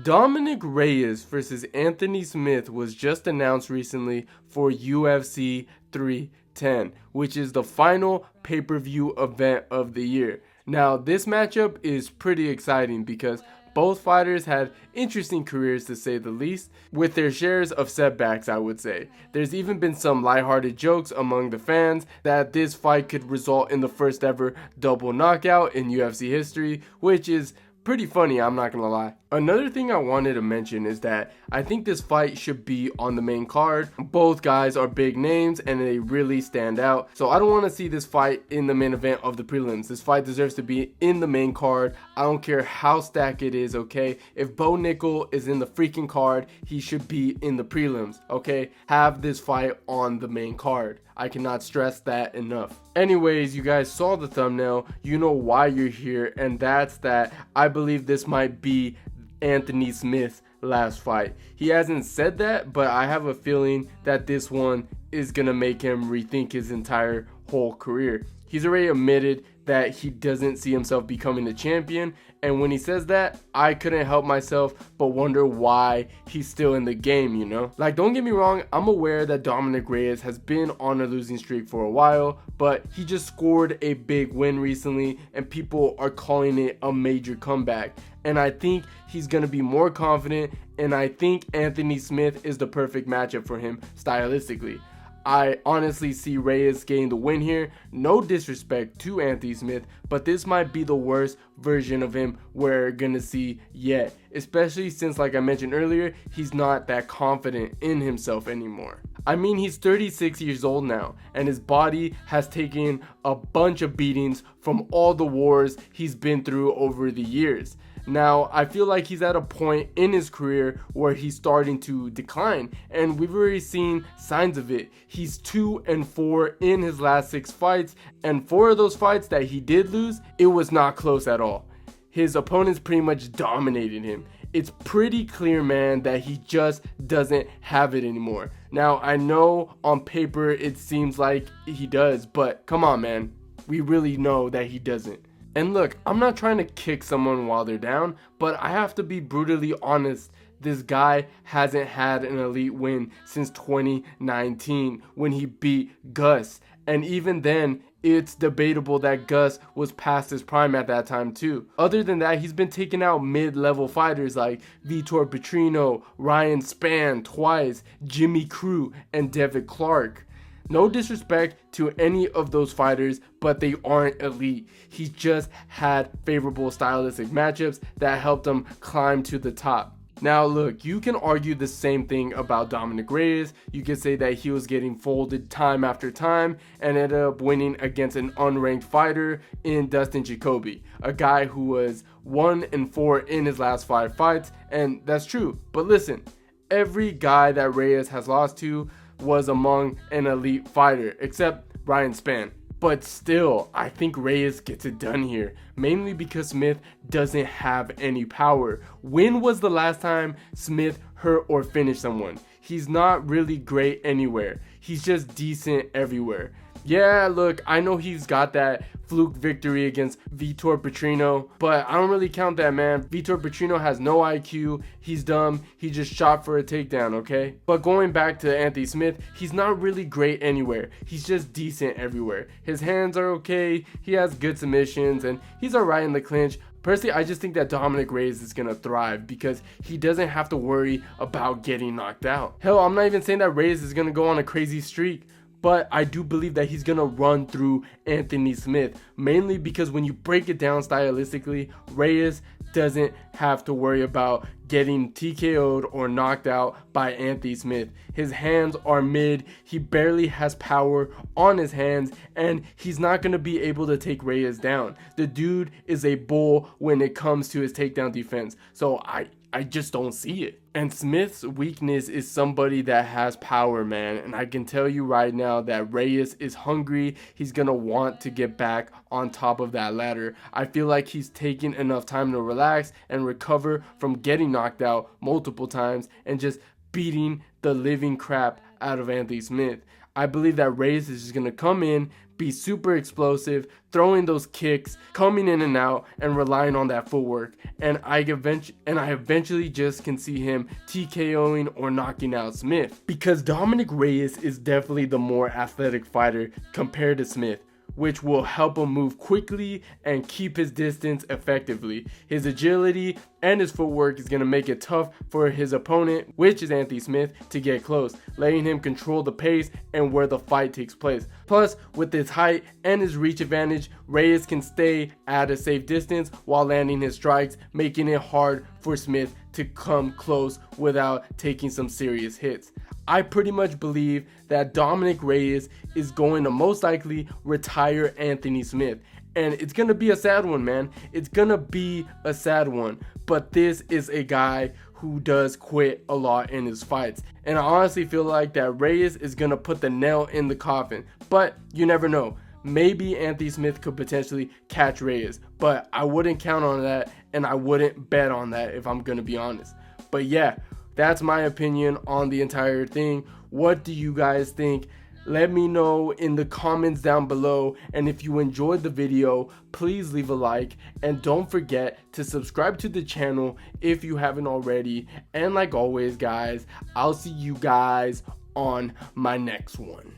Dominick Reyes versus Anthony Smith was just announced recently for UFC 310, which is the final pay-per-view event of the year. Now, this matchup is pretty exciting because both fighters had interesting careers, to say the least, with their shares of setbacks, I would say. There's even been some lighthearted jokes among the fans that this fight could result in the first ever double knockout in UFC history, which is pretty funny, I'm not gonna lie. Another thing I wanted to mention is that I think this fight should be on the main card. Both guys are big names and they really stand out. So I don't want to see this fight in the main event of the prelims. This fight deserves to be in the main card. I don't care how stacked it is, okay? If Bo Nickel is in the freaking card, he should be in the prelims, okay? Have this fight on the main card. I cannot stress that enough. Anyways, you guys saw the thumbnail. You know why you're here, and that's that I believe this might be Anthony Smith's last fight. He hasn't said that, but I have a feeling that this one is gonna make him rethink his entire whole career. He's already admitted that he doesn't see himself becoming a champion, and when he says that, I couldn't help myself but wonder why he's still in the game, you know? Like, don't get me wrong, I'm aware that Dominick Reyes has been on a losing streak for a while, but he just scored a big win recently, and people are calling it a major comeback. And I think he's going to be more confident, and I think Anthony Smith is the perfect matchup for him stylistically. I honestly see Reyes getting the win here. No disrespect to Anthony Smith, but this might be the worst version of him we're gonna see yet. Especially since, like I mentioned earlier, he's not that confident in himself anymore. I mean, he's 36 years old now, and his body has taken a bunch of beatings from all the wars he's been through over the years. Now, I feel like he's at a point in his career where he's starting to decline, and we've already seen signs of it. He's 2-4 in his last 6 fights, and 4 of those fights that he did lose, it was not close at all. His opponents pretty much dominated him. It's pretty clear, man, that he just doesn't have it anymore. Now, I know on paper it seems like he does, but come on, man. We really know that he doesn't. And look, I'm not trying to kick someone while they're down, but I have to be brutally honest. This guy hasn't had an elite win since 2019 when he beat Gus. And even then, it's debatable that Gus was past his prime at that time too. Other than that, he's been taking out mid-level fighters like Vitor Petrino, Ryan Spann twice, Jimmy Crute, and Devin Clark. No disrespect to any of those fighters, but they aren't elite. He just had favorable stylistic matchups that helped him climb to the top. Now look, you can argue the same thing about Dominick Reyes. You can say that he was getting folded time after time and ended up winning against an unranked fighter in Dustin Jacoby, a guy who was 1-4 in his last 5 fights, and that's true. But listen, every guy that Reyes has lost to was among an elite fighter, except Ryan Spann. But still, I think Reyes gets it done here, mainly because Smith doesn't have any power. When was the last time Smith hurt or finished someone? He's not really great anywhere. He's just decent everywhere. Yeah, look, I know he's got that fluke victory against Vitor Petrino, but I don't really count that, man. Vitor Petrino has no IQ. He's dumb. He just shot for a takedown, okay? But going back to Anthony Smith, he's not really great anywhere. He's just decent everywhere. His hands are okay. He has good submissions, and he's alright in the clinch. Personally, I just think that Dominick Reyes is going to thrive because he doesn't have to worry about getting knocked out. Hell, I'm not even saying that Reyes is going to go on a crazy streak. But I do believe that he's going to run through Anthony Smith, mainly because when you break it down stylistically, Reyes doesn't have to worry about getting TKO'd or knocked out by Anthony Smith. His hands are mid, he barely has power on his hands, and he's not going to be able to take Reyes down. The dude is a bull when it comes to his takedown defense, so I just don't see it. And Smith's weakness is somebody that has power, man. And I can tell you right now that Reyes is hungry. He's going to want to get back on top of that ladder. I feel like he's taken enough time to relax and recover from getting knocked out multiple times and just beating the living crap out of Anthony Smith. I believe that Reyes is just going to come in, be super explosive, throwing those kicks, coming in and out, and relying on that footwork. And I eventually just can see him TKOing or knocking out Smith. Because Dominick Reyes is definitely the more athletic fighter compared to Smith, which will help him move quickly and keep his distance effectively. His agility and his footwork is going to make it tough for his opponent, which is Anthony Smith, to get close, letting him control the pace and where the fight takes place. Plus, with his height and his reach advantage, Reyes can stay at a safe distance while landing his strikes, making it hard for Smith to come close without taking some serious hits. I pretty much believe that Dominick Reyes is going to most likely retire Anthony Smith. And it's going to be a sad one, man. It's going to be a sad one. But this is a guy who does quit a lot in his fights. And I honestly feel like that Reyes is going to put the nail in the coffin. But you never know. Maybe Anthony Smith could potentially catch Reyes. But I wouldn't count on that. And I wouldn't bet on that if I'm going to be honest. But yeah, that's my opinion on the entire thing. What do you guys think? Let me know in the comments down below. And if you enjoyed the video, please leave a like. And don't forget to subscribe to the channel if you haven't already. And like always, guys, I'll see you guys on my next one.